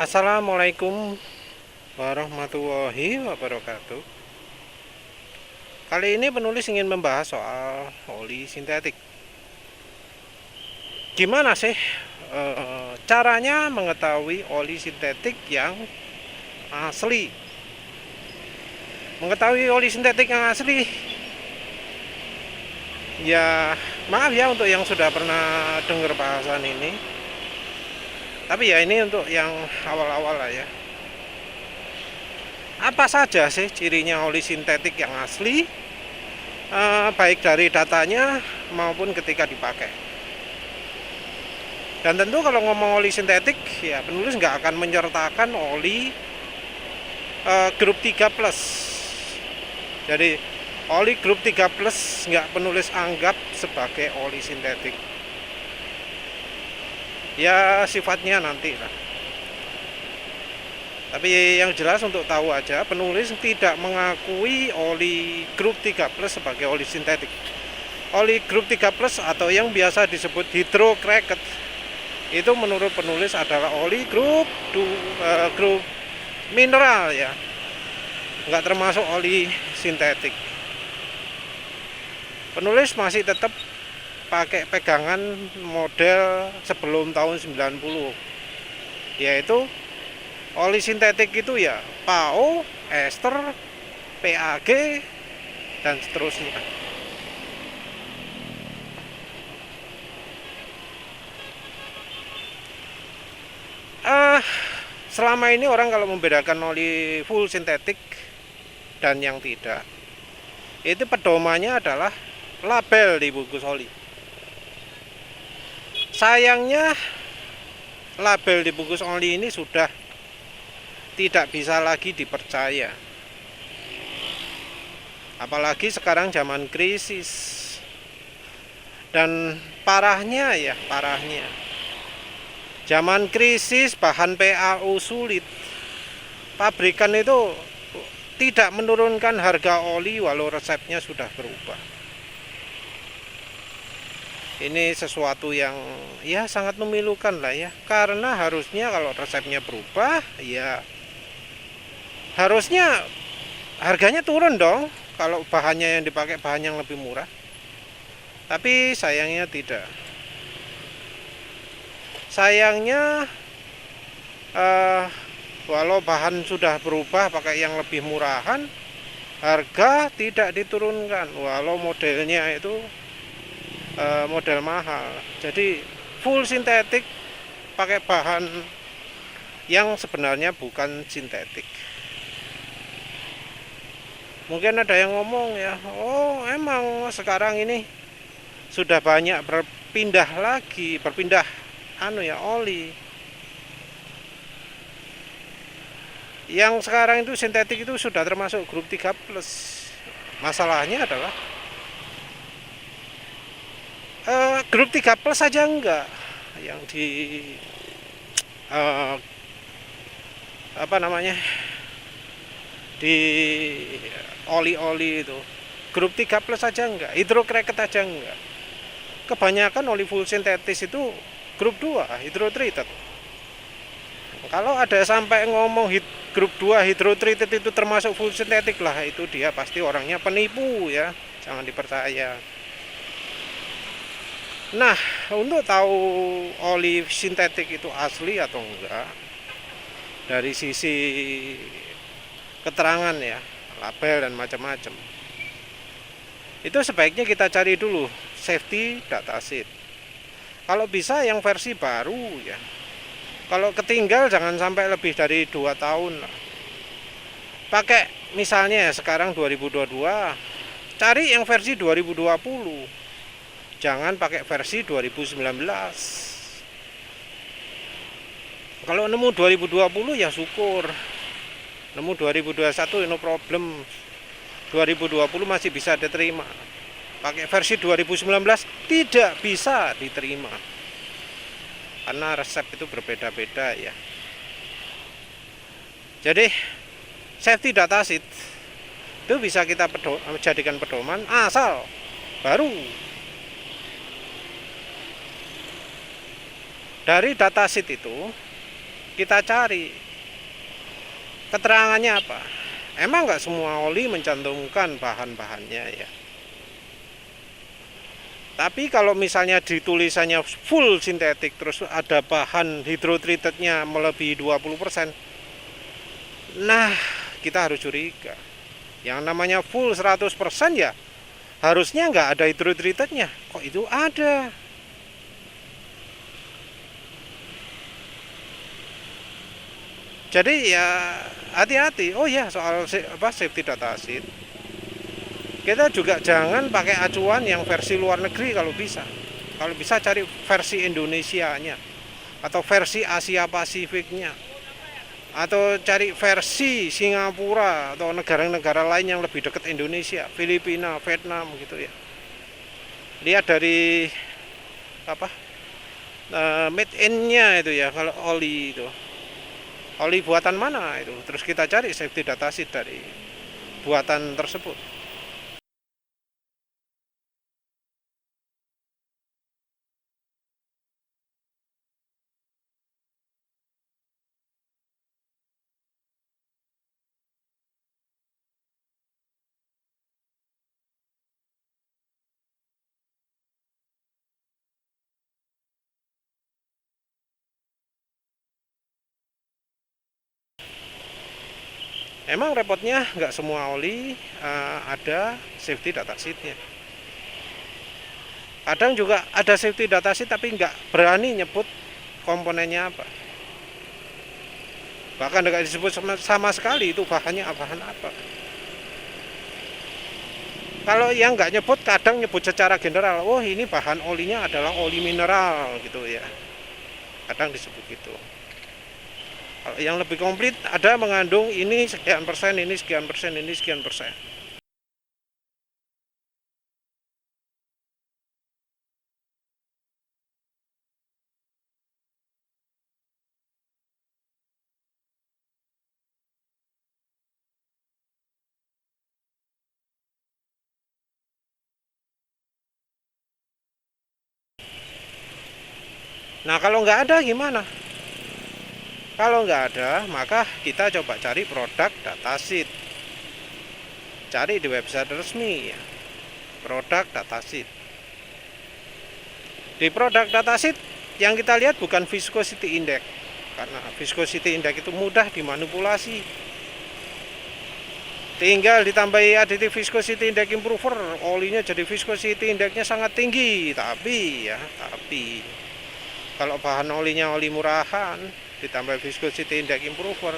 Assalamualaikum warahmatullahi wabarakatuh. Kali ini penulis ingin membahas soal oli sintetik. Gimana sih caranya mengetahui oli sintetik yang asli? Mengetahui oli sintetik yang asli, ya maaf ya untuk yang sudah pernah dengar bahasan ini. Tapi ya ini untuk yang awal-awal lah ya. Apa saja sih cirinya oli sintetik yang asli, baik dari datanya maupun ketika dipakai. Dan tentu kalau ngomong oli sintetik, ya penulis nggak akan menyertakan oli grup 3+. Jadi oli grup 3+ nggak penulis anggap sebagai oli sintetik. Ya sifatnya nanti lah. Tapi yang jelas untuk tahu aja, penulis tidak mengakui oli grup 3+ sebagai oli sintetik. Oli grup 3+ atau yang biasa disebut hydrocracked itu menurut penulis adalah oli grup mineral ya, nggak termasuk oli sintetik. Penulis masih tetap pakai pegangan model sebelum tahun 90, yaitu oli sintetik itu ya PAO, ester, PAG, dan seterusnya. Selama ini orang kalau membedakan oli full sintetik dan yang tidak, itu pedomannya adalah label di bungkus oli. Sayangnya label di bungkus oli ini sudah tidak bisa lagi dipercaya. Apalagi sekarang zaman krisis. Dan parahnya, zaman krisis bahan PAU sulit. Pabrikan itu tidak menurunkan harga oli walau resepnya sudah berubah. Ini sesuatu yang ya sangat memilukan lah ya. Karena harusnya kalau resepnya berubah, ya harusnya harganya turun dong kalau bahannya yang dipakai bahan yang lebih murah. Tapi sayangnya tidak. Sayangnya walau bahan sudah berubah pakai yang lebih murahan, harga tidak diturunkan walau modelnya itu model mahal. Jadi full sintetik pakai bahan yang sebenarnya bukan sintetik. Mungkin ada yang ngomong ya, oh emang sekarang ini sudah banyak berpindah oli. Yang sekarang itu sintetik itu sudah termasuk grup 3+. Masalahnya adalah grup 3+ saja enggak, yang di di oli-oli itu grup 3+ saja enggak, hydrocracked aja enggak. Kebanyakan oli full sintetis itu grup 2 hydrotreated. Kalau ada sampai ngomong grup 2 hydrotreated itu termasuk full sintetik lah, itu dia pasti orangnya penipu ya, jangan dipercaya. Nah, untuk tahu oli sintetik itu asli atau enggak, dari sisi keterangan ya, label dan macam-macam, itu sebaiknya kita cari dulu safety datasheet. Kalau bisa yang versi baru ya. Kalau ketinggal jangan sampai lebih dari 2 tahun lah. Pakai misalnya sekarang 2022, cari yang versi 2020. Jangan pakai versi 2019. Kalau nemu 2020 ya syukur. Nemu 2021 no problem. 2020 masih bisa diterima. Pakai versi 2019 tidak bisa diterima. Karena resep itu berbeda-beda ya. Jadi safety datasheet itu bisa kita jadikan pedoman asal baru. Dari datasheet itu kita cari keterangannya apa. Emang nggak semua oli mencantumkan bahan-bahannya ya. Tapi kalau misalnya di tulisannya full sintetik terus ada bahan hydrotreatednya melebihi 20%, nah kita harus curiga. Yang namanya full 100% ya harusnya nggak ada hydrotreatednya. Kok itu ada? Jadi ya hati-hati. Oh ya, soal safety data sheet, kita juga jangan pakai acuan yang versi luar negeri kalau bisa. Kalau bisa cari versi Indonesianya atau versi Asia Pasifiknya atau cari versi Singapura atau negara-negara lain yang lebih dekat Indonesia, Filipina, Vietnam gitu ya. Lihat dari apa made in-nya itu ya, kalau oli itu. Oli buatan mana itu? Terus kita cari safety data sheet dari buatan tersebut. Emang repotnya nggak semua oli ada safety data sheet-nya. Kadang juga ada safety data sheet tapi nggak berani nyebut komponennya apa. Bahkan nggak disebut sama sekali itu bahannya bahan apa. Kalau yang nggak nyebut kadang nyebut secara general, oh ini bahan olinya adalah oli mineral gitu ya. Kadang disebut gitu. Kalau yang lebih komplit ada mengandung ini sekian persen, ini sekian persen, ini sekian persen. Nah kalau nggak ada gimana? Kalau nggak ada, maka kita coba cari produk datasheet. Cari di website resmi ya. Produk datasheet. Di produk datasheet yang kita lihat bukan viscosity index. Karena viscosity index itu mudah dimanipulasi. Tinggal ditambahi additive viscosity index improver, olinya jadi viscosity indexnya sangat tinggi. Tapi kalau bahan olinya oli murahan ditambah viscosity index improver,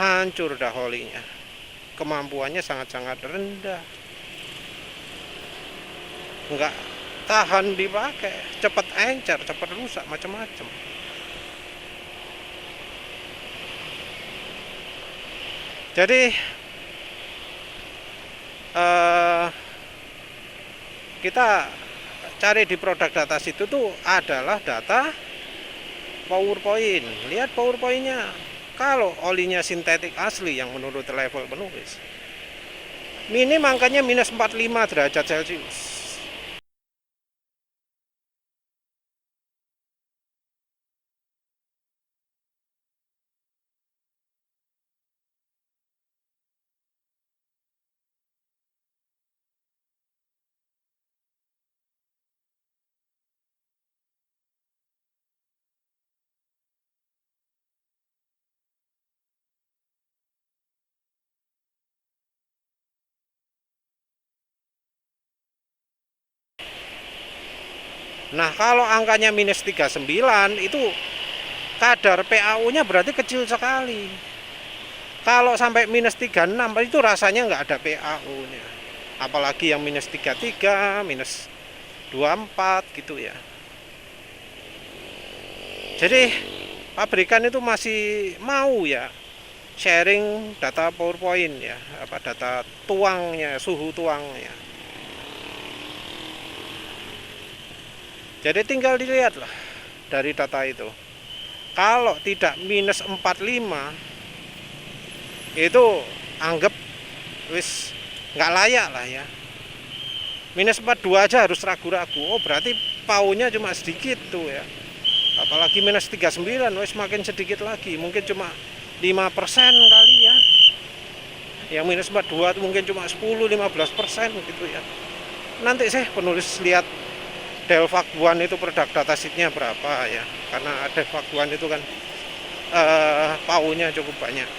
hancur dah olinya. Kemampuannya sangat-sangat rendah. Enggak tahan dipakai, cepat encer, cepat rusak, macam-macam. Jadi kita cari di produk datasheet itu tuh adalah data PowerPoint. Lihat PowerPoint-nya. Kalau olinya sintetik asli yang menurut level penulis, minim angkanya minus 45 derajat Celcius. Nah kalau angkanya minus 39 itu kadar PAU-nya berarti kecil sekali. Kalau sampai minus 36 itu rasanya nggak ada PAU-nya. Apalagi yang minus 33, minus 24 gitu ya. Jadi pabrikan itu masih mau ya sharing data PowerPoint ya, data tuangnya, suhu tuangnya. Jadi tinggal dilihat lah dari data itu. Kalau tidak minus 45 itu anggap wis nggak layak lah ya. Minus 42 aja harus ragu-ragu. Oh berarti paunya cuma sedikit tuh ya. apalagi minus 39, wes makin sedikit lagi, mungkin cuma 5% kali ya. Yang minus 42 itu mungkin cuma 10-15% gitu ya. Nanti saya penulis lihat Delvac1 itu produk datasheetnya berapa ya, karena Delvac1 itu kan paunya cukup banyak.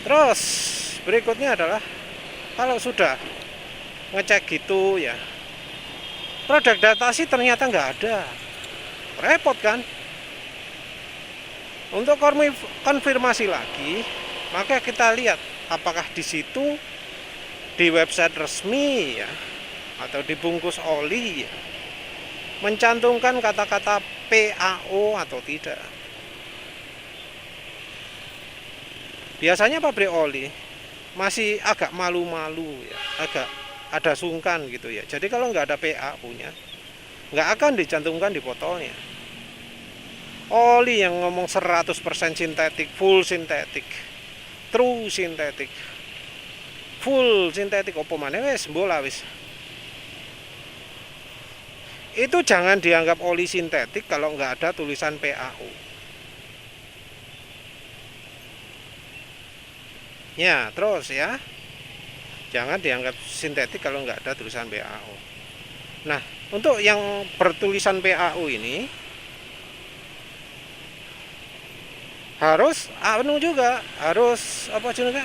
Terus berikutnya adalah kalau sudah ngecek gitu ya, produk datasheet ternyata nggak ada, repot kan. Untuk konfirmasi lagi, maka kita lihat apakah di situ di website resmi ya atau dibungkus oli ya, mencantumkan kata-kata PAO atau tidak. Biasanya pabrik oli masih agak malu-malu ya, agak ada sungkan gitu ya. Jadi kalau nggak ada PAO-nya, nggak akan dicantumkan di botolnya. Oli yang ngomong 100% sintetik, full sintetik, true sintetik, full sintetik, opo maneh wis mbola wis. Itu jangan dianggap oli sintetik kalau nggak ada tulisan PAO. Ya, terus ya, jangan dianggap sintetik kalau nggak ada tulisan PAO. Nah, untuk yang bertulisan PAO ini harus juga harus apa juga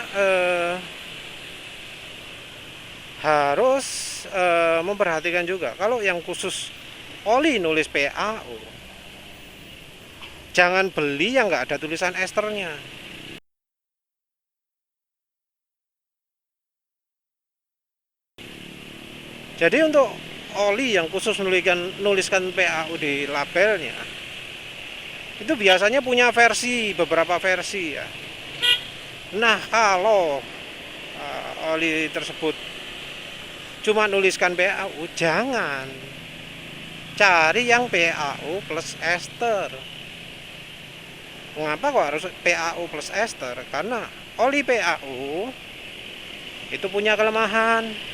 harus memperhatikan juga kalau yang khusus oli nulis PAO, jangan beli yang nggak ada tulisan esternya. Jadi untuk oli yang khusus nuliskan PAO di labelnya, itu biasanya punya beberapa versi ya. Nah, kalau oli tersebut cuma nuliskan PAO, jangan cari yang PAO plus ester. Mengapa kok harus PAO plus ester? Karena oli PAO itu punya kelemahan.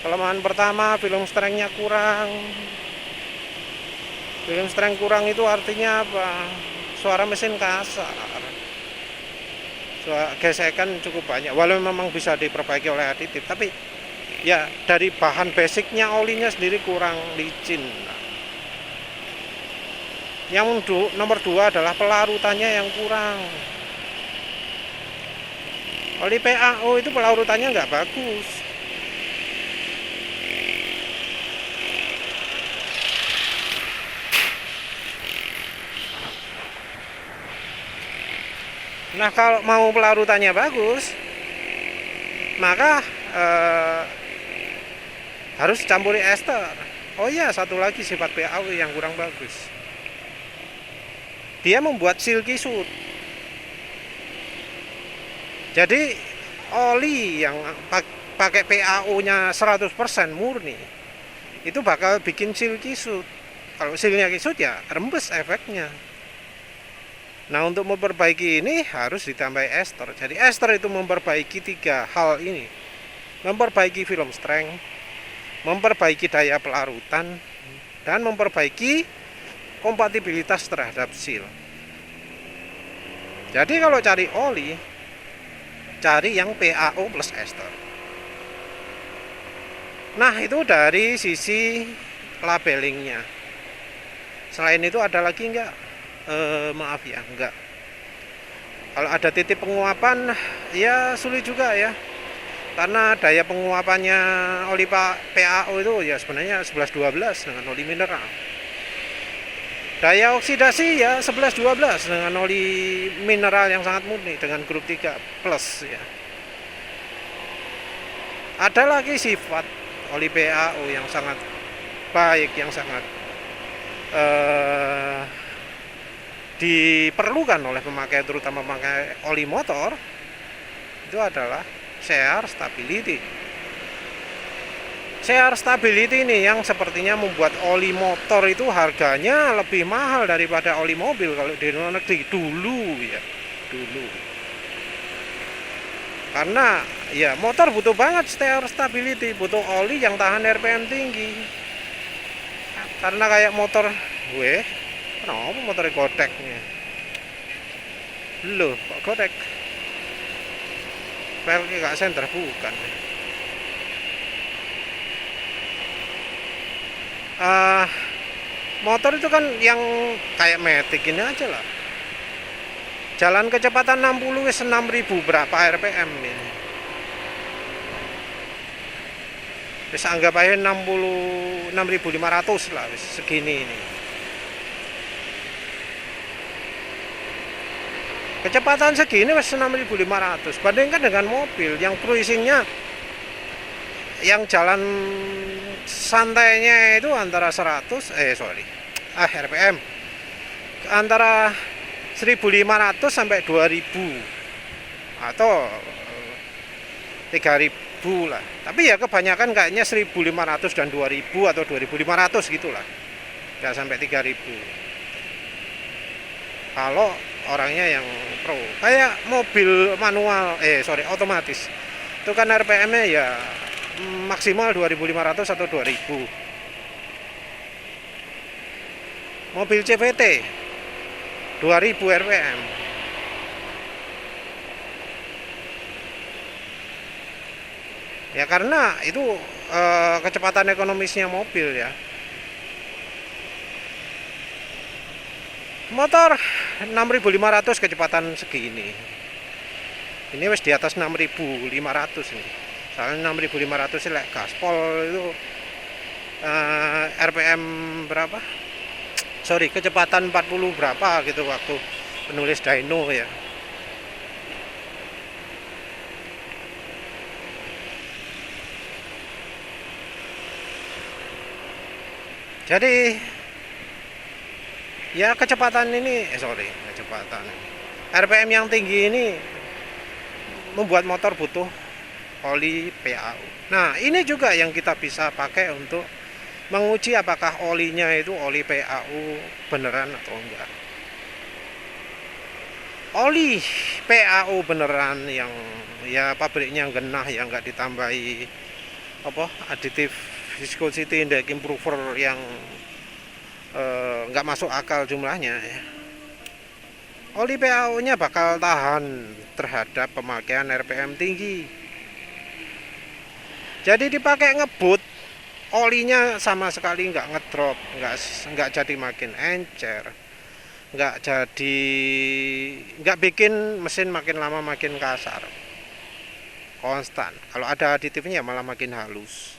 Kelemahan pertama, film strength-nya kurang. Film strength kurang itu artinya apa? Suara mesin kasar. Gesekan cukup banyak. Walau memang bisa diperbaiki oleh aditif, tapi ya dari bahan basicnya olinya sendiri kurang licin. Yang nomor 2 adalah pelarutannya yang kurang. Oli PAO itu pelarutannya nggak bagus. Nah, kalau mau pelarutannya bagus, maka harus campuri ester. Oh iya, satu lagi sifat PAO yang kurang bagus. Dia membuat silky soot. Jadi oli yang pakai PAO-nya 100% murni, itu bakal bikin silky soot. Kalau silky soot ya rembes efeknya. Nah, untuk memperbaiki ini harus ditambah ester. Jadi ester itu memperbaiki 3 hal ini. Memperbaiki film strength, memperbaiki daya pelarutan, dan memperbaiki kompatibilitas terhadap seal. Jadi kalau cari oli, cari yang PAO plus ester. Nah, itu dari sisi labelingnya. Selain itu ada lagi enggak? Maaf ya, enggak. Kalau ada titik penguapan ya sulit juga ya, karena daya penguapannya oli PAO itu ya sebenarnya 11-12 dengan oli mineral. Daya oksidasi ya 11-12 dengan oli mineral yang sangat murni dengan grup 3 plus ya. Ada lagi sifat oli PAO yang sangat baik, yang sangat diperlukan oleh pemakai, terutama pemakai oli motor, itu adalah shear stability. Shear stability ini yang sepertinya membuat oli motor itu harganya lebih mahal daripada oli mobil kalau di luar negeri dulu ya, dulu. Karena ya motor butuh banget stability, butuh oli yang tahan RPM tinggi. Karena kayak motor gue, kenapa motornya godeknya? Loh, kok godek? Pelnya gak senter, bukan. Motor itu kan yang kayak Matic ini aja lah. Jalan kecepatan 60 wis 6000 berapa RPM ini. Wis anggap aja 6500 lah wis segini ini. Kecepatan segini wis 6500. Bandingkan dengan mobil yang cruisingnya, yang jalan santainya itu antara 100 RPM antara 1500 sampai 2000 atau 3000 lah. Tapi ya kebanyakan kayaknya 1500 dan 2000 atau 2500 gitulah. Enggak sampai 3000. Kalau orangnya yang pro. Kayak mobil manual, otomatis. Itu kan RPM-nya ya maksimal 2500 atau 2000. Mobil CVT 2000 RPM. Ya karena itu kecepatan ekonomisnya mobil ya. Motor 6500 kecepatan segini. Ini wis di atas 6500 ini. Soalnya 6500 sih lek gaspol itu RPM berapa? Kecepatan 40 berapa gitu waktu penulis dyno ya. Jadi ya kecepatan ini kecepatan RPM yang tinggi ini membuat motor butuh oli PAU. Nah, ini juga yang kita bisa pakai untuk menguji apakah olinya itu oli PAU beneran atau enggak. Oli PAU beneran yang ya pabriknya genah, yang enggak ditambahi aditif viscosity index improver yang enggak masuk akal jumlahnya ya. Oli PAU-nya bakal tahan terhadap pemakaian RPM tinggi. Jadi dipakai ngebut, olinya sama sekali nggak ngedrop, nggak jadi makin encer, nggak bikin mesin makin lama makin kasar, konstan. Kalau ada aditifnya malah makin halus.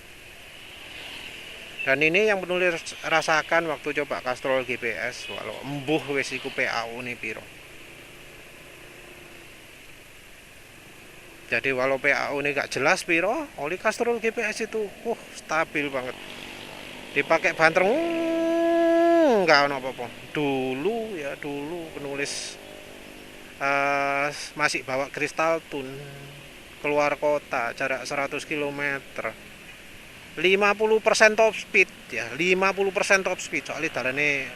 Dan ini yang penulis rasakan waktu coba Castrol GPS, walau embuh wis iku PAU nih piro. Jadi walau PAU ini gak jelas piro, oli Castrol GPS itu stabil banget. Dipakai banter nggak ono apa-apa. Dulu penulis masih bawa kristal tun keluar kota jarak 100 km. 50% top speed ya, 50% top speed soalnya dalane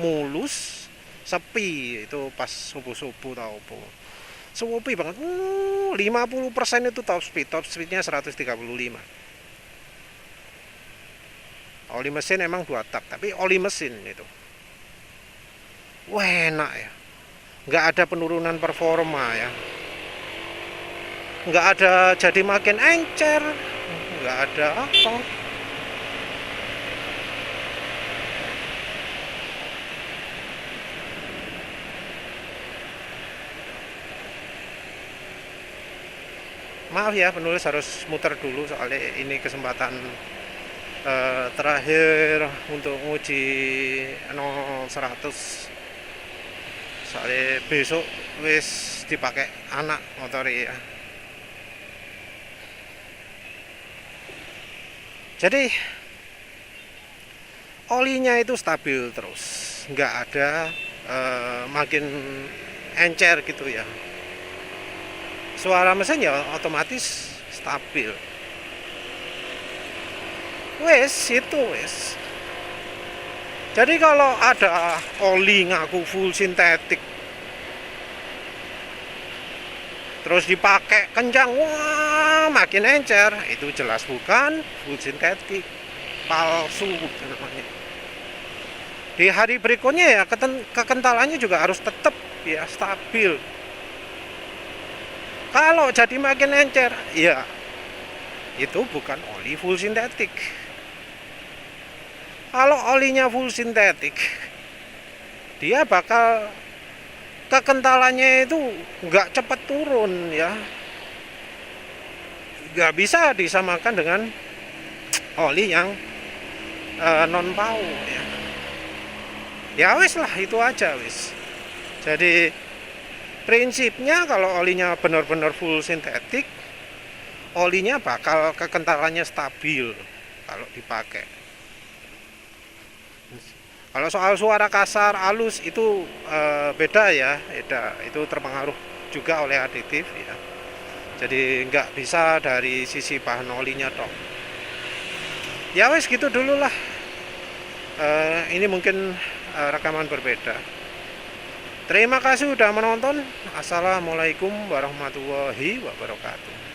mulus, sepi itu pas subuh-subuh tau apa. Sepi banget. 50% itu top speednya 135. Oli mesin emang 2 tak, tapi oli mesin itu. Wah, enak ya. Nggak ada penurunan performa ya. Nggak ada jadi makin encer. Nggak ada apa. Maaf ya, penulis harus muter dulu soalnya ini kesempatan terakhir untuk uji 0-100. Soalnya besok wis dipakai anak motor ya. Jadi olinya itu stabil terus, nggak ada makin encer gitu ya. Suara mesin ya otomatis stabil. Wes. Jadi kalau ada oli ngaku full sintetik, terus dipakai kencang, wah makin encer, itu jelas bukan full sintetik, palsu namanya. Di hari berikutnya ya kekentalannya juga harus tetap ya stabil. Kalau jadi makin encer, ya itu bukan oli full sintetik. Kalau olinya full sintetik, dia bakal kekentalannya itu nggak cepat turun ya, nggak bisa disamakan dengan oli yang non pau ya. Ya wis lah, itu aja wis. Jadi prinsipnya kalau olinya benar-benar full sintetik, olinya bakal kekentalannya stabil kalau dipakai. Kalau soal suara kasar, halus itu beda ya, beda. Itu terpengaruh juga oleh aditif ya. Jadi nggak bisa dari sisi bahan olinya dong. Ya wes gitu dulu lah. Ini mungkin rekaman berbeda. Terima kasih sudah menonton. Assalamualaikum warahmatullahi wabarakatuh.